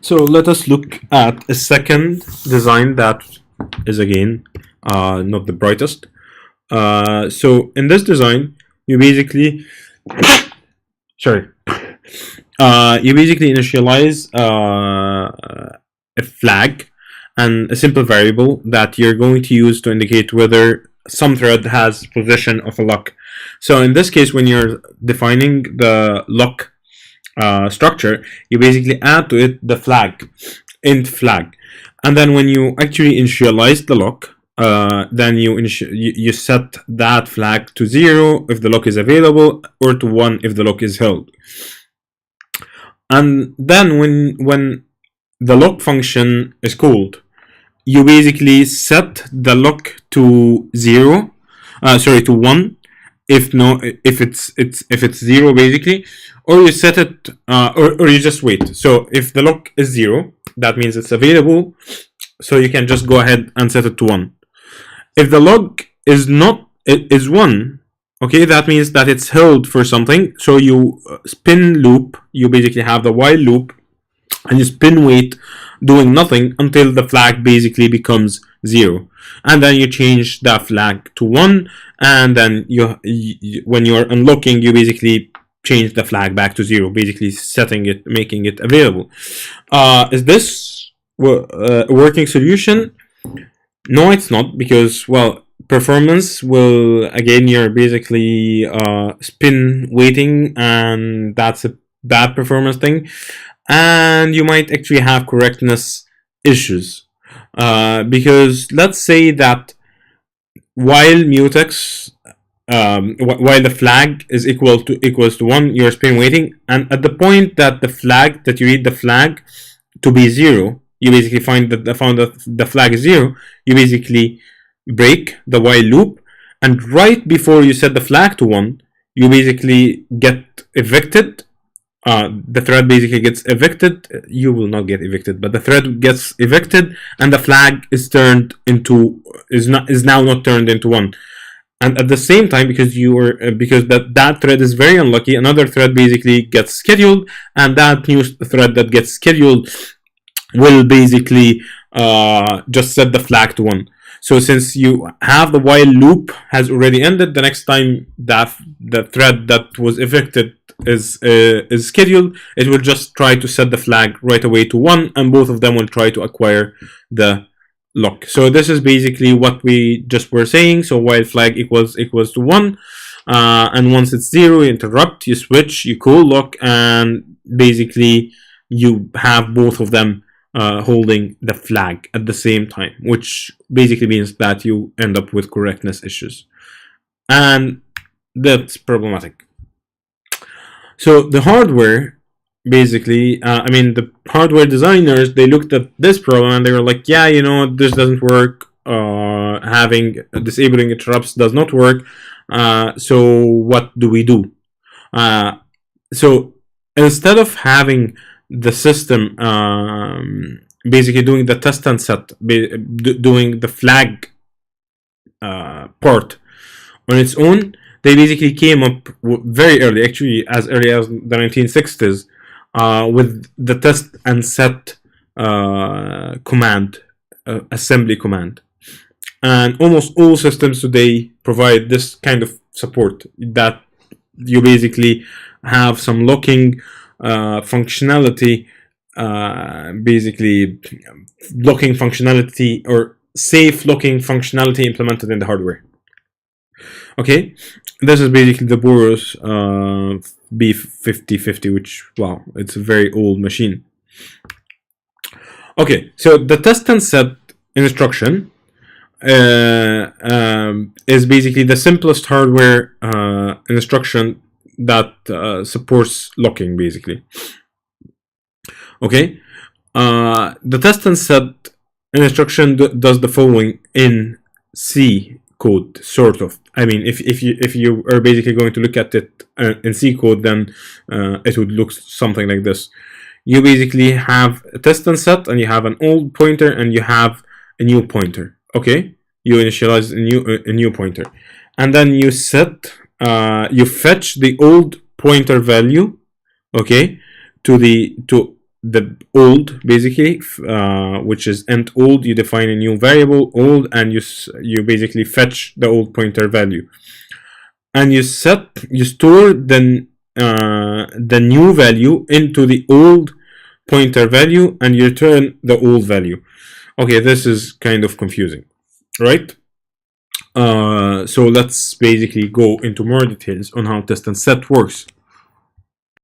So let us look at a second design that is again not the brightest. So in this design, you basically sorry, you basically initialize a flag and a simple variable that you're going to use to indicate whether some thread has possession of a lock. So in this case, when you're defining the lock structure, you basically add to it the flag, int flag, and then when you actually initialize the lock, then you set that flag to 0 if the lock is available, or to 1 if the lock is held. And then when the lock function is called, you basically set the lock to 0, to 1 if it's 0 basically, or you set it or you just wait. So if the lock is 0, that means it's available, so you can just go ahead and set it to 1. If the lock is not is 1, okay, that means that it's held for something. So you spin loop, you basically have the while loop, and you spin wait doing nothing until the flag basically becomes 0, and then you change that flag to 1, and then when you're unlocking, you basically change the flag back to 0, basically setting it, making it available. Is this a working solution? No, it's not, because, well, performance will, again, you're basically spin waiting, and that's a bad performance thing, and you might actually have correctness issues, because let's say that while mutex, while the flag is equals to 1, you're spin waiting, and at the point that you read the flag to be 0, you basically find that the flag is 0, you basically break the while loop, and right before you set the flag to 1, you basically get evicted. The thread basically gets evicted. You will not get evicted, but the thread gets evicted, and the flag is now not turned into 1. And at the same time, because that thread is very unlucky, another thread basically gets scheduled, and that new thread that gets scheduled will basically just set the flag to 1. So since you have the while loop has already ended, the next time that the thread that was evicted is scheduled, it will just try to set the flag right away to 1, and both of them will try to acquire the lock. So this is basically what we just were saying. So while flag equals to 1, and once it's 0, you interrupt, you switch, you call lock, and basically you have both of them holding the flag at the same time, which basically means that you end up with correctness issues, and that's problematic. So the hardware, basically, the hardware designers, they looked at this problem and they were like, yeah, this doesn't work. Disabling interrupts does not work. So what do we do? So instead of having the system basically doing the test and set, doing the flag part on its own, they basically came up very early, actually as early as the 1960s, with the test and set assembly command. And almost all systems today provide this kind of support, that you basically have some locking functionality, basically locking functionality or safe locking functionality implemented in the hardware. Okay, this is basically the Boros B5050, which, wow, it's a very old machine. Okay, so the test and set instruction is basically the simplest hardware instruction that supports locking, basically. Okay, the test and set instruction does the following in C code, sort of. If you are basically going to look at it in C code, then it would look something like this. You basically have a test and set, and you have an old pointer, and you have a new pointer. Okay, you initialize a new pointer, and then you set you fetch the old pointer value, okay, to the old basically, which is int old. You define a new variable old, and you basically fetch the old pointer value, and you store the new value into the old pointer value, and you return the old value. Okay, this is kind of confusing, right? So let's basically go into more details on how test and set works.